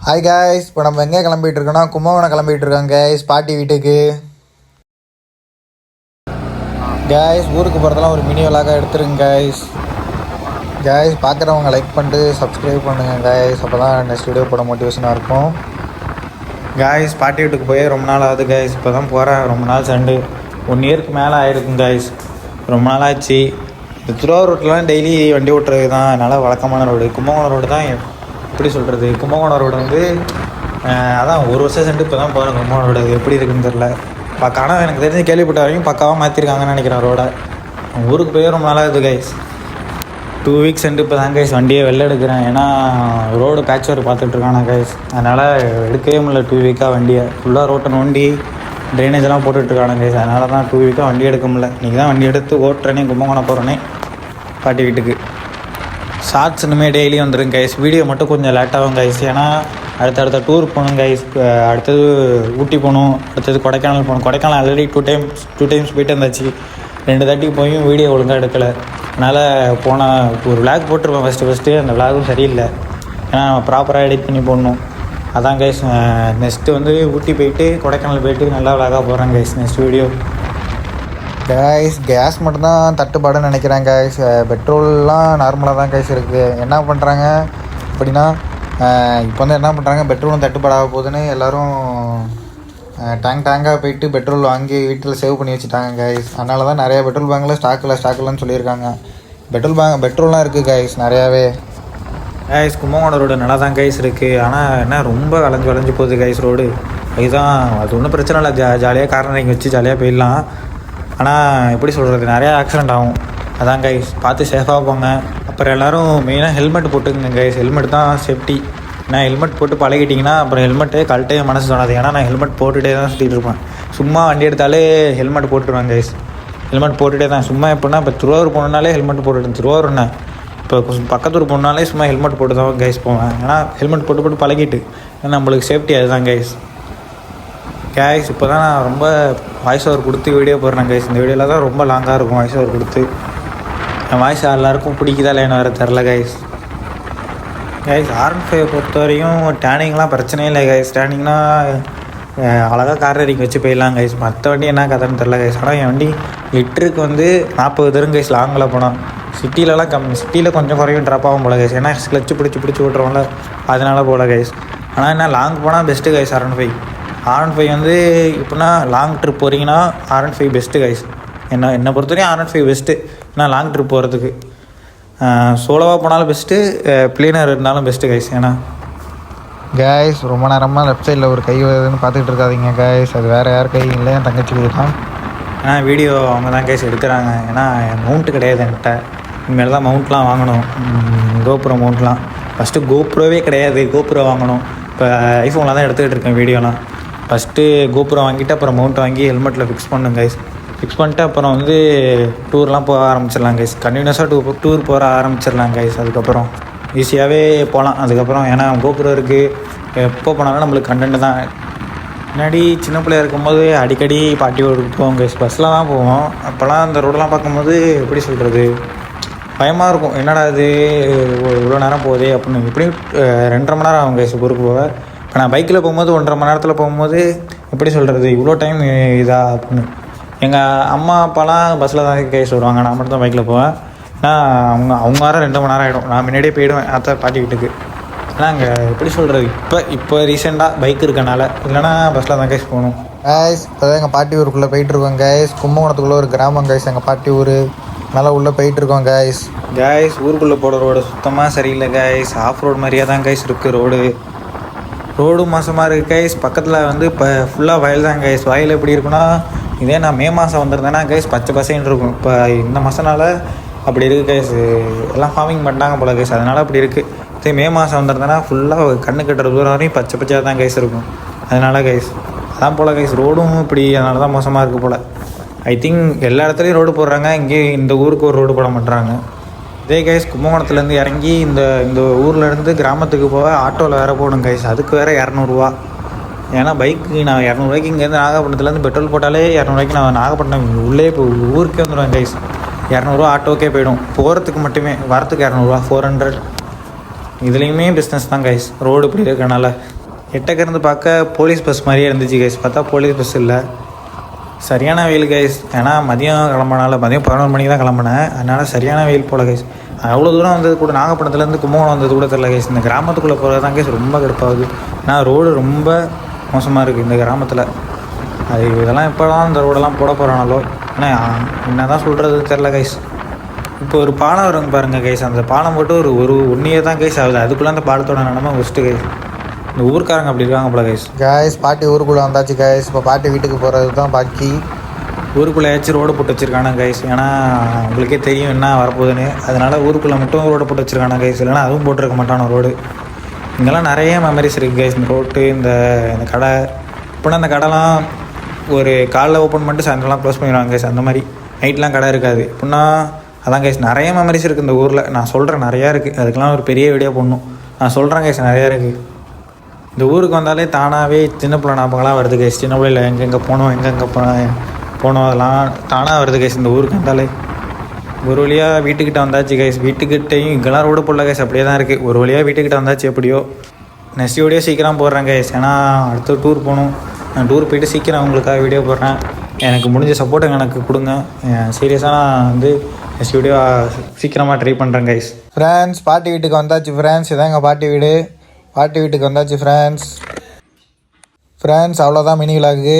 Hi guys, இப்போ நம்ம எங்கே கிளம்பிட்டு இருக்கோம்னா கும்பகோணம் கிளம்பிட்டு இருக்கோம் காய்ஸ், பாட்டி வீட்டுக்கு. காய்ஸ், ஊருக்கு போகிறதெல்லாம் ஒரு மினி விலாக எடுத்துருங்க காய்ஸ். காய்ஸ், பார்க்குறவங்க லைக் பண்ணிட்டு சப்ஸ்கிரைப் பண்ணுங்கள் காய்ஸ், அப்போ தான் நெக்ஸ்ட் வீடியோ போட மோட்டிவேஷனாக இருக்கும். காய்ஸ், பாட்டி வீட்டுக்கு போய் ரொம்ப நாள் ஆகுது காய்ஸ். இப்போ தான் போகிறேன். ரொம்ப நாள் சண்டு 1 இயருக்கு மேலே ஆகிருக்கும் காய்ஸ். ரொம்ப நாள் ஆச்சு. இந்த திருவாரூர் ரோட்லாம் டெய்லி வண்டி ஓட்டுறது தான் என்னால் வழக்கமான ரோடு. கும்பகோணம் ரோடு தான் எப்படி சொல்கிறது, கும்பகோணம் ரோடு வந்து அதான் 1 வருஷம் சென்று இப்போ தான் போகிறேன். கும்பகோணம் ரோடு எப்படி இருக்குன்னு தெரில. ஆனால் எனக்கு தெரிஞ்சு கேள்விப்பட்ட வரைக்கும் பக்காவாக மாற்றிருக்காங்கன்னு நினைக்கிறேன் ரோடை. ஊருக்கு போய் ரொம்ப நாளாக இருக்குது கைஸ். 2 வீக்ஸ் சென்று இப்போ தான் கைஸ் வண்டியை வெளில எடுக்கிறேன். ஏன்னா ரோடு பேட்ச் ஒர்க் பார்த்துட்ருக்கானா கைஸ், அதனால் எடுக்கவே முடியல 2 வீக்காக வண்டியை. ஃபுல்லாக ரோட்டை நோண்டி ட்ரைனேஜெல்லாம் போட்டுட்ருக்கான கைஸ். அதனால தான் 2 வீக்காக வண்டி எடுக்க முடியல. இன்றைக்கி தான் வண்டி எடுத்து ஓட்டுறேனே, கும்பகோணம் போகிறேனே பாட்டி வீட்டுக்கு. ஷார்ட்ஸ் இனிமேல் டெய்லி வந்துடும் கைஸ். வீடியோ மட்டும் கொஞ்சம் லேட்டாகும் கைஸ். ஏன்னா அடுத்தடுத்த டூர் போகணும் கைஸ். அடுத்தது ஊட்டி போகணும், அடுத்தது கொடைக்கானல் போகணும். கொடைக்கானல் ஆல்ரெடி 2 டைம்ஸ் போயிட்டு இருந்தாச்சு. 2 தாட்டி போயும் வீடியோ ஒழுங்காக எடுக்கலை. அதனால் ஒரு விளாக் போட்டிருப்பேன் ஃபஸ்ட்டு. அந்த விளாகும் சரியில்லை. ஏன்னா ப்ராப்பராக எடிட் பண்ணி போடணும். அதான் கைஸ். நெக்ஸ்ட்டு வந்து ஊட்டி போயிட்டு கொடைக்கானல் போயிட்டு நல்லா விளாகாக போகிறேன் guys next video. Guys, gas மட்டும்தான் தட்டுப்பாடுன்னு நினைக்கிறேன் கைஸ். பெட்ரோல்லாம் நார்மலாக தான் கைஸ் இருக்குது. என்ன பண்ணுறாங்க அப்படின்னா, இப்போ வந்து என்ன பண்ணுறாங்க, பெட்ரோலும் தட்டுப்பாடாக போகுதுன்னு எல்லோரும் டேங்காக போயிட்டு பெட்ரோல் வாங்கி வீட்டில் சேவ் பண்ணி வச்சுட்டாங்க கைஸ். அதனால தான் நிறையா பெட்ரோல் பேங்கில் ஸ்டாக்கில்னு சொல்லியிருக்காங்க. பெட்ரோல்லாம் இருக்குது கைஸ் நிறையாவே. கைஸ், கும்பகோணம் ரோடு நல்லா தான் கைஸ் இருக்குது. ஆனால் என்ன ரொம்ப வளைஞ்சு போகுது கைஸ் ரோடு. அதுதான், அது ஒன்றும் பிரச்சனை இல்லை. ஜாலியாக கார்னரிங் வச்சு ஜாலியாக போயிடலாம். ஆனால் எப்படி சொல்கிறது, நிறையா ஆக்சிடெண்ட் ஆகும். அதான் கைஸ், பார்த்து சேஃபாக போங்க. அப்புறம் எல்லோரும் மெயினாக ஹெல்மெட் போட்டுக்குங்க கைஸ். ஹெல்மெட் தான் சேஃப்டி. நான் ஹெல்மெட் போட்டு பழகிட்டிங்கன்னா அப்புறம் ஹெல்மெட்டே கழட்டே மனசு தோணாது. ஏன்னா நான் ஹெல்மெட் போட்டுகிட்டே தான் சுற்றிட்டு இருப்பேன். சும்மா வண்டி எடுத்தாலே ஹெல்மெட் போட்டுருவேன் கைஸ். ஹெல்மெட் போட்டுகிட்டே தான். சும்மா எப்படின்னா, இப்போ திருவாரூர் போனாலே ஹெல்மெட் போட்டுவிட்டேன். திருவாரூர்ண்ணே இப்போ பக்கத்தூர் போனாலே சும்மா ஹெல்மெட் போட்டு தான் கைஸ் போவேன். ஏன்னா ஹெல்மெட் போட்டு பழகிட்டு. ஏன்னா நம்மளுக்கு சேஃப்டி அதுதான் கைஸ். இப்போ தான் நான் ரொம்ப வாய்ஸ் ஓவர் கொடுத்து வீடியோ போடுறேன் கைஸ். இந்த வீடியோவில் தான் ரொம்ப லாங்காக இருக்கும் வாய்ஸ் ஓவர் கொடுத்து. என் வாய்ஸ் எல்லாருக்கும் பிடிக்குதா இல்லைன்னு வேறு தெரில கைஸ். R15 பொறுத்த வரையும் டேனிங்லாம் பிரச்சனையே இல்லை கைஸ். டேனிங்னால் அழகாக கார்னரிங் வச்சு போயிடலாம் கைஸ். மற்ற வண்டி என்ன கதைன்னு தெரில கைஸ். ஆனால் என் வண்டி லிட்டருக்கு வந்து 40 தரும் கைஸ். லாங்கில் போனால் சிட்டிலலாம் சிட்டியில் கொஞ்சம் குறையும் ட்ராப் ஆகும் போல கைஸ். ஏன்னா கிளச்சு பிடிச்சி விட்ருவோம்ல, அதனால போல கைஸ். ஆனால் என்ன லாங் போனால் பெஸ்ட்டு கைஸ். R15 வந்து இப்போனா லாங் ட்ரிப் போகிறீங்கன்னா R15 பெஸ்ட்டு கைஸ். என்னை பொறுத்தவரையும் R15 பெஸ்ட்டு. ஏன்னா லாங் ட்ரிப் போகிறதுக்கு சோலோவாக போனாலும் பெஸ்ட்டு, பிளேனர் இருந்தாலும் பெஸ்ட்டு கைஸ். ஏன்னா கைஸ், ரொம்ப நேரமாக லெஃப்ட் சைடில் ஒரு கை வருதுன்னு பார்த்துக்கிட்டு இருக்காதிங்க கைஸ். அது வேறு யார் கை இல்லை, என் தங்கச்சி கை தான். ஏன்னா வீடியோ அவங்க தான் கைஸ் எடுக்கிறாங்க. ஏன்னா மவுண்ட்டு கிடையாது என்கிட்ட. இனிமேல் தான் மவுண்ட்லாம் வாங்கணும். கோப்ரோ மவுண்ட்லாம். ஃபஸ்ட்டு கோப்ரோவே கிடையாது, கோப்ரோ வாங்கணும். இப்போ ஐஃபோனில் தான் எடுத்துக்கிட்டு இருக்கேன் வீடியோலாம். ஃபஸ்ட்டு கோப்ரோ வாங்கிட்டு அப்புறம் மவுண்ட் வாங்கி ஹெல்மெட்டில் ஃபிக்ஸ் பண்ணுங்க கைஸ். ஃபிக்ஸ் பண்ணிட்டு அப்புறம் வந்து டூர்லாம் போக ஆரம்பிச்சிடலாம் கைஸ். கண்டினியூஸாக டூர் போக ஆரம்பிச்சிடலாம் கைஸ். அதுக்கப்புறம் ஈஸியாகவே போகலாம். அதுக்கப்புறம் ஏன்னா கோப்ரோ இருக்குது, எப்போ போனாலும் நம்மளுக்கு கண்டென்ட் தான். முன்னாடி சின்ன பிள்ளையா இருக்கும்போது அடிக்கடி பாட்டி ஊருக்கு போவோம் கைஸ். பஸ்ஸில் தான் போவோம். அப்போல்லாம் அந்த ரோடெலாம் பார்க்கும்போது எப்படி சொல்கிறது, பயமாக இருக்கும். என்னடா இது இவ்வளோ நேரம் போகுது அப்படின்னு. எப்படியும் 2.5 மணி நேரம் ஆகும் கைஸ் ஊருக்கு போக. இப்போ நான் பைக்கில் போகும்போது 1.5 மணி நேரத்தில் போகும்போது எப்படி சொல்கிறது, இவ்வளோ டைம் இதா அப்படின்னு. எங்கள் அம்மா அப்பாலாம் பஸ்ஸில் தான் கைஸ் வருவாங்க. நான் மட்டும் தான் பைக்கில் போவேன். ஏன்னா அவங்க வர 2 மணி நேரம் ஆகிடும். நான் முன்னாடியே போயிடுவேன் அத்தை பாட்டி வீட்டுக்கு. ஏன்னா அங்கே எப்படி சொல்கிறது, இப்போ ரீசெண்டாக பைக் இருக்கனால, இல்லைனா பஸ்ஸில் தான் கைஸ் போகணும் கைஸ். இப்போ தான் எங்கள் பாட்டி ஊருக்குள்ளே போயிட்டுருக்கோம் கைஸ். கும்பகோணத்துக்குள்ளே ஒரு கிராமம் கைஸ் எங்கள் பாட்டி ஊர். நல்லா உள்ளே போயிட்டுருக்கோம் கைஸ். ஊருக்குள்ளே போகிற ரோடு சுத்தமாக சரியில்லை கைஸ். ஆஃப் ரோடு மாதிரியே தான் கைஸ் இருக்குது ரோடும் மோசமாக இருக்குது கைஸ். பக்கத்தில் வந்து இப்போ ஃபுல்லாக வயல் தான் கைஸ். வயல் எப்படி இருக்குன்னா, இதே நான் மே மாதம் வந்திருந்தேன்னா கைஸ் பச்சை பசைன்னு இருக்கும். இப்போ இந்த மாதனால அப்படி இருக்குது கைஸ். எல்லாம் ஃபார்மிங் பண்ணிட்டாங்க போல கைஸ், அதனால் அப்படி இருக்குது. இதே மே மாதம் வந்திருந்தேன்னா ஃபுல்லாக கண்ணு கட்டுற தூரம் வரையும் பச்சையாக தான் கைஸ் இருக்கும். அதனால் கைஸ் அதான் போல் கைஸ். ரோடும் இப்படி அதனால தான் மோசமாக இருக்குது போல். ஐ திங்க் எல்லா இடத்துலையும் ரோடு போடுறாங்க, இங்கே இந்த ஊருக்கு ஒரு ரோடு போட மாட்டுறாங்க. இதே கைஸ், கும்பகோணத்துலேருந்து இறங்கி இந்த ஊர்லேருந்து கிராமத்துக்கு போக ஆட்டோவில் வேறு போகணும் கைஸ். அதுக்கு வேறு 200 ஏன்னா பைக்கு நான் 200 இங்கேருந்து நாகப்பட்டினத்துலேருந்து பெட்ரோல் போட்டாலே 200 நான் நாகப்பட்டினம் உள்ளே இப்போ ஊருக்கே வந்துடுவேன் கைஸ். 200 ஆட்டோக்கே போயிடும் போகிறதுக்கு மட்டுமே. வரத்துக்கு 200 400. இதுலேயுமே பிஸ்னஸ் தான் கைஸ். ரோடு இப்படி இருக்கனால எட்டக்கிருந்து பார்க்க போலீஸ் பஸ் மாதிரியே இருந்துச்சு கைஸ். பார்த்தா போலீஸ் பஸ் இல்லை. சரியான வெயில் கைஸ். ஏன்னா மதியம் கிளம்புனால மதியம் 11 மணிக்கு தான் கிளம்புனேன். அதனால் சரியான வெயில் போல் கைஸ். அவ்வளோ தூரம் வந்தது கூட நாகப்பட்டினத்துலேருந்து கும்பகோணம் வந்தது கூட தெரியல கைஸ். இந்த கிராமத்துக்குள்ளே போகிறது தான் கைஸ் ரொம்ப கடுப்பாகுது. ஏன்னா ரோடு ரொம்ப மோசமாக இருக்குது இந்த கிராமத்தில். அது இதெல்லாம் எப்போ தான் இந்த ரோடெல்லாம் போட போகிறானாலோ. ஏன்னா என்ன தான் சொல்கிறது தெரில கைஸ். இப்போ ஒரு பாலம் வருங்க பாருங்கள் கைஸ். அந்த பாலம் போட்டு ஒரு 1 இயர் தான் கைஸ் ஆகுது. அதுக்குள்ளே அந்த பாலத்தோட நிலமை ஒஸ்ட்டு கைஸ். இந்த ஊருக்காரங்க அப்படி இருக்காங்க போல கைஸ். கைஸ் பாட்டி ஊருக்குள்ளே வந்தாச்சு கைஸ். இப்போ பாட்டி வீட்டுக்கு போகிறது தான் பாக்கி. ஊருக்குள்ளே ஏதாச்சும் ரோடு போட்டு வச்சுருக்கானு கைஸ். ஏன்னா உங்களுக்கே தெரியும் என்ன வரப்போகுதுன்னு. அதனால் ஊருக்குள்ளே மட்டும் ரோடு போட்டு வச்சுருக்கானு கைஸ். இல்லைனா அதுவும் போட்டிருக்க மாட்டானோ ரோடு. இங்கெல்லாம் நிறைய மெமரிஸ் இருக்குது கைஸ். இந்த ரோட்டு இந்த கடை. இப்போனா அந்த கடைலாம் ஒரு காலைல ஓப்பன் பண்ணிட்டு சாயந்தரம்லாம் க்ளோஸ் பண்ணிடுவாங்க கைஸ். அந்த மாதிரி நைட்லாம் கடை இருக்காது. இப்போனா அதான் கைஸ் நிறைய மெமரிஸ் இருக்குது இந்த ஊரில். நான் சொல்கிறேன் நிறையா இருக்குது. அதுக்கெலாம் ஒரு பெரிய வீடியோ போடணும். நான் சொல்கிறேன் கைஸ் நிறையா இருக்குது. இந்த ஊருக்கு வந்தாலே தானாகவே சின்ன பிள்ளை ஞாபகம்லாம் வருது கைஸ். சின்ன பிள்ளையில் எங்கெங்கே போனோம் எங்கெங்கே போனோம் அதெல்லாம் தானாக வருது கைஸ். இந்த ஊருக்கு வந்தாலே ஒரு வழியாக வீட்டுக்கிட்ட வந்தாச்சு கைஸ். வீட்டுக்கிட்டையும் இங்கெல்லாம் ரோடு போடல கைஸ். அப்படியே தான் இருக்குது. ஒரு வழியாக வீட்டுக்கிட்ட வந்தாச்சு எப்படியோ. நெக்ஸ்ட் வீடியோ சீக்கிரம் போடுறேன் கைஸ். ஏன்னா அடுத்த டூர் போகணும். நான் டூர் போயிட்டு சீக்கிரம் உங்களுக்காக வீடியோ போடுறேன். எனக்கு முடிஞ்ச சப்போர்ட் எனக்கு கொடுங்க. சீரியஸாக நான் வந்து நெக்ஸ்ட் வீடியோ சீக்கிரமாக ட்ரை பண்ணுறேன் கைஸ். ஃப்ரெண்ட்ஸ் பாட்டி வீட்டுக்கு வந்தாச்சு ஃப்ரெண்ட்ஸ். இதான் எங்கள் பாட்டி வீடு. பாட்டி வீட்டுக்கு வந்தாச்சு ஃப்ரெண்ட்ஸ். அவ்வளோதான் மினி விலாகு.